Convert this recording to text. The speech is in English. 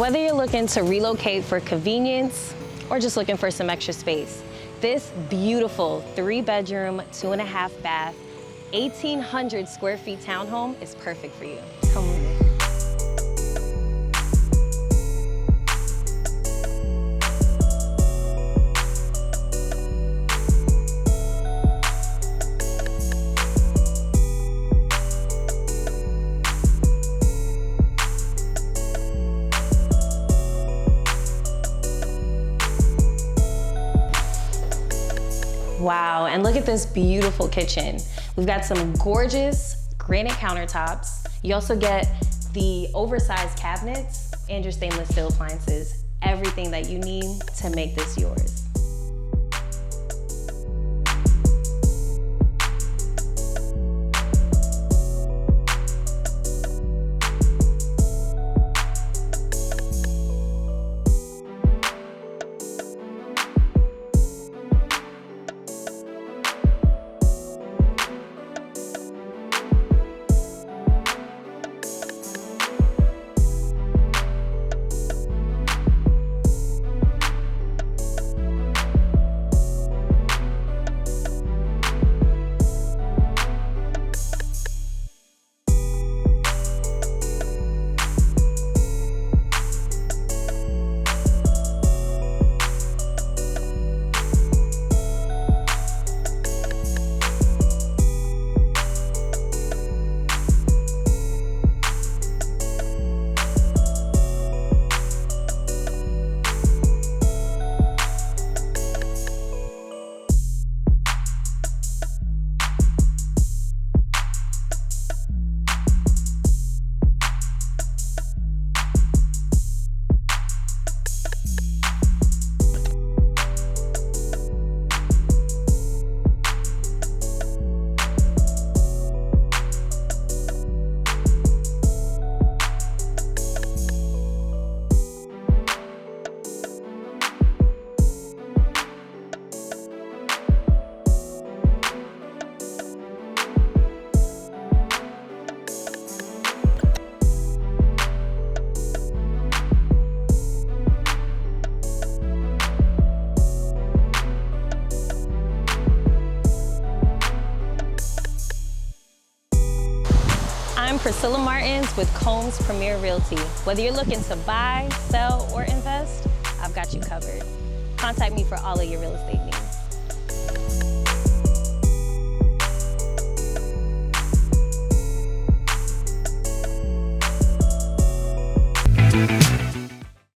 Whether you're looking to relocate for convenience or just looking for some extra space, this beautiful 3-bedroom, 2.5 bath, 1,800 square feet townhome is perfect for you. Come with me. Wow, and look at this beautiful kitchen. We've got some gorgeous granite countertops. You also get the oversized cabinets and your stainless steel appliances, everything that you need to make this yours. I'm Priscilla Martins with Combs Premier Realty. Whether you're looking to buy, sell, or invest, I've got you covered. Contact me for all of your real estate needs.